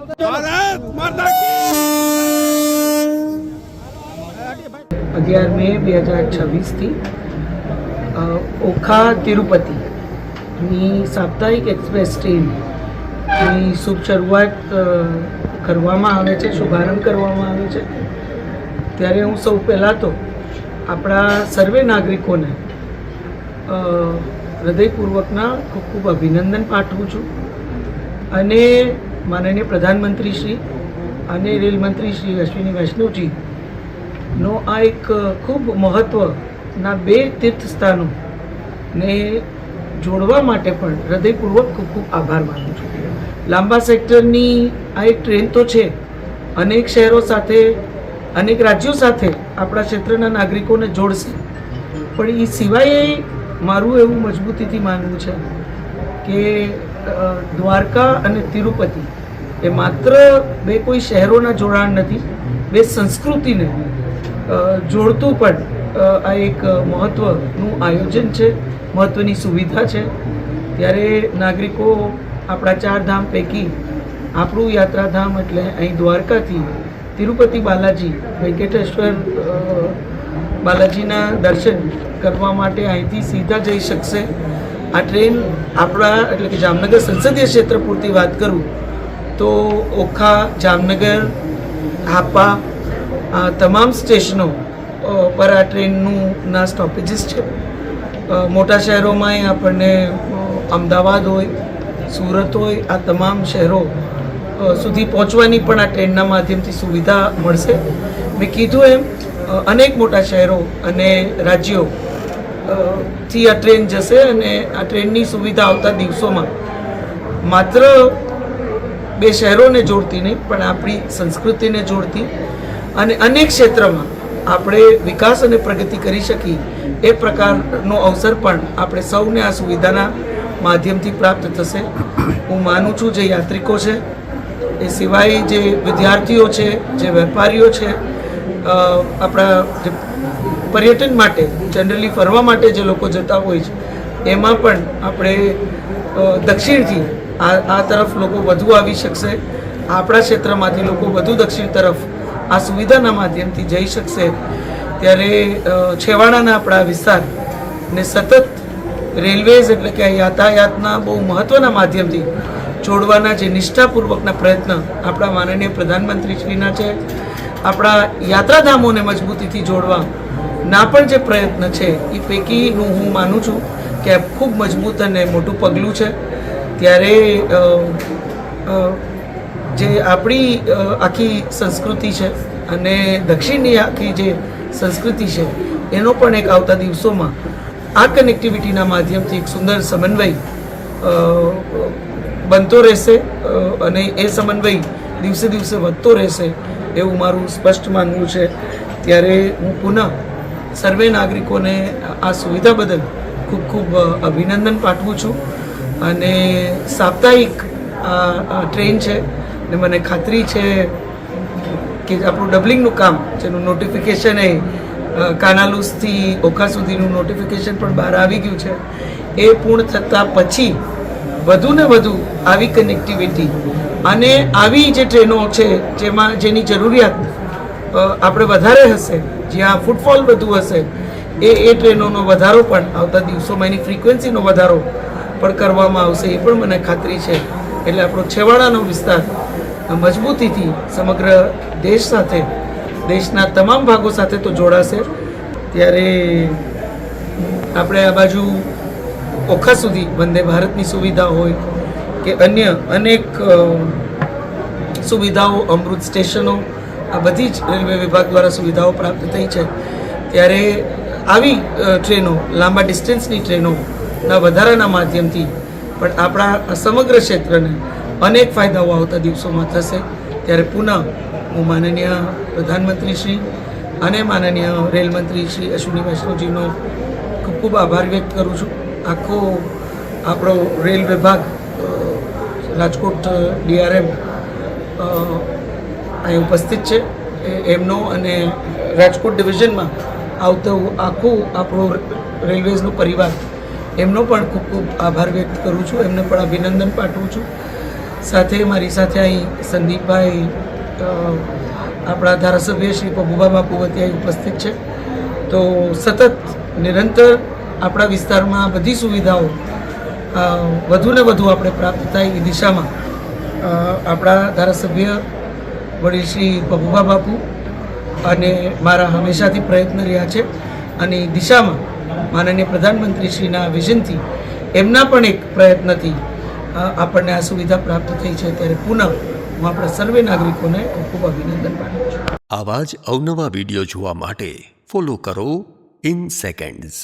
ભારત માતા કી 11 મે 2026 ઓખા તિરુપતિની સાપ્તાહિક એક્સપ્રેસ ટ્રેનની શુભ શરૂઆત કરવામાં આવે છે, શુભારંભ કરવામાં આવે છે। ત્યારે હું સૌ પહેલાં તો આપણા સર્વે નાગરિકોને હૃદયપૂર્વકના ખૂબ ખૂબ અભિનંદન પાઠવું છું અને માનનીય પ્રધાનમંત્રી શ્રી અને રેલ મંત્રી શ્રી અશ્વિની વૈષ્ણવજીનો આ એક ખૂબ મહત્ત્વના બે તીર્થસ્થાનોને જોડવા માટે પણ હૃદયપૂર્વક ખૂબ ખૂબ આભાર માનું છું। લાંબા સેક્ટરની આ એક ટ્રેન તો છે, અનેક શહેરો સાથે અનેક રાજ્યો સાથે આપણા ક્ષેત્રના નાગરિકોને જોડશે, પણ એ સિવાય મારું એવું મજબૂતીથી માનવું છે કે દ્વારકા અને તિરુપતિ એ માત્ર બે કોઈ શહેરોના જોડાણ નથી, બે સંસ્કૃતિને જોડતું પણ આ એક મહત્ત્વનું આયોજન છે, મહત્ત્વની સુવિધા છે। ત્યારે નાગરિકો આપણા 4 ધામ પૈકી આપણું યાત્રાધામ એટલે અહીં દ્વારકાથી તિરુપતિ બાલાજી વેંકટેશ્વર બાલાજીના દર્શન કરવા માટે અહીંથી સીધા જઈ શકશે। આ ટ્રેન આપણા એટલે કે જામનગર સંસદીય ક્ષેત્ર પૂરતી વાત કરું તો ઓખા, જામનગર, હાપા તમામ સ્ટેશનો પર આ ટ્રેનના સ્ટોપેજીસ છે। મોટા શહેરોમાં આપણને અમદાવાદ હોય, સુરત હોય, આ તમામ શહેરો સુધી પહોંચવાની પણ આ ટ્રેનના માધ્યમથી સુવિધા મળશે। મેં કીધું એમ અનેક મોટા શહેરો અને રાજ્યો થી આ ટ્રેન જશે અને આ ટ્રેનની સુવિધા આવતા દિવસોમાં માત્ર બે શહેરોને જોડતી નહીં પણ આપણી સંસ્કૃતિને જોડતી અને અનેક ક્ષેત્રમાં આપણે વિકાસ અને પ્રગતિ કરી શકીએ એ પ્રકારનો અવસર પણ આપણે સૌને આ સુવિધાના માધ્યમથી પ્રાપ્ત થશે। હું માનું છું જે યાત્રિકો છે, એ સિવાય જે વિદ્યાર્થીઓ છે, જે વેપારીઓ છે, આપણા જે પર્યટન માટે જનરલી ફરવા માટે જે લોકો જતા હોય છે, એમાં પણ આપણે દક્ષિણથી આ તરફ લોકો વધુ આવી શકશે, આપણા ક્ષેત્રમાંથી લોકો વધુ દક્ષિણ તરફ આ સુવિધાના માધ્યમથી જઈ શકશે। ત્યારે છેવાડાના આપણા વિસ્તારને સતત રેલવેઝ એટલે કે યાતાયાતના બહુ મહત્ત્વના માધ્યમથી જોડવાના જે નિષ્ઠાપૂર્વકના પ્રયત્ન આપણા માનનીય પ્રધાનમંત્રીશ્રીના છે, આપણા યાત્રાધામોને મજબૂતીથી જોડવાના પણ જે પ્રયત્ન છે એ પૈકીનું હું માનું છું કે આ ખૂબ મજબૂત અને મોટું પગલું છે। ત્યારે જે આપણી આખી સંસ્કૃતિ છે અને દક્ષિણની આખી જે સંસ્કૃતિ છે એનો પણ એક આવતા દિવસોમાં આ કનેક્ટિવિટીના માધ્યમથી એક સુંદર સમન્વય બનતો રહેશે અને એ સમન્વય દિવસે દિવસે વધતો રહેશે એવું મારું સ્પષ્ટ માનવું છે। ત્યારે હું પુનઃ સર્વે નાગરિકોને આ સુવિધા બદલ ખૂબ ખૂબ અભિનંદન પાઠવું છું અને સાપ્તાહિક આ ટ્રેન છે ને મને ખાતરી છે કે આપણું ડબલિંગનું કામ જેનું નોટિફિકેશન એ કાનાલુસથી ઓખા સુધીનું નોટિફિકેશન પણ બહાર આવી ગયું છે, એ પૂર્ણ થતાં પછી વધુ ને વધુ આવી કનેક્ટિવિટી અને આવી જે ટ્રેનો છે જેની જરૂરિયાત આપણે વધારે હશે, જ્યાં ફૂટફોલ વધુ હશે, એ ટ્રેનોનો વધારો પણ આવતા દિવસોમાં એની ફ્રીક્વન્સીનો વધારો પણ કરવામાં આવશે, એ પણ મને ખાતરી છે। એટલે આપણો છેવાડાનો વિસ્તાર મજબૂતીથી સમગ્ર દેશ સાથે, દેશના તમામ ભાગો સાથે તો જોડાશે। ત્યારે આપણે આ બાજુ ઓખા સુધી વંદે ભારતની સુવિધા હોય કે અન્ય અનેક સુવિધાઓ, અમૃત સ્ટેશનો, આ બધી જ રેલવે વિભાગ દ્વારા સુવિધાઓ પ્રાપ્ત થઈ છે। ત્યારે આવી ટ્રેનો, લાંબા ડિસ્ટન્સની ટ્રેનોના વધારાના માધ્યમથી પણ આપણા સમગ્ર ક્ષેત્રને અનેક ફાયદાઓ આવતા દિવસોમાં થશે। ત્યારે પુનઃ હું માનનીય પ્રધાનમંત્રી શ્રી અને માનનીય રેલ મંત્રી શ્રી અશ્વિની વૈષ્ણવજીનો ખૂબ ખૂબ આભાર વ્યક્ત કરું છું। આખો આપણો રેલ વિભાગ રાજકોટ DRM અહીં ઉપસ્થિત છે, એમનો અને રાજકોટ ડિવિઝનમાં આવતો આખું આપણો રેલવેઝનો પરિવાર એમનો પણ ખૂબ ખૂબ આભાર વ્યક્ત કરું છું, એમને પણ અભિનંદન પાઠવું છું। સાથે મારી સાથે અહીં સંદીપભાઈ આપણા ધારાસભ્ય શ્રી પબુભા બાપુ વતી અહીં ઉપસ્થિત છે. તો સતત નિરંતર આપણા વિસ્તારમાં બધી સુવિધાઓ વધુને વધુ આપણે પ્રાપ્ત થાય એ દિશામાં આપણા ધારાસભ્ય વડીલ શ્રી પબુભા બાપુ અને મારા હંમેશાથી પ્રયત્ન રહ્યા છે. અને એ દિશામાં માનનીય પ્રધાનમંત્રીશ્રીના વિઝનથી એમના પણ એક પ્રયત્નથી આપણને આ સુવિધા પ્રાપ્ત થઈ છે. ત્યારે પુનઃ હું આપણા સર્વે નાગરિકોને ખૂબ ખૂબ અભિનંદન પાઠવું છું. આવા જ અવનવા વિડીયો જોવા માટે ફોલો કરો ઇન સેકન્ડ્સ.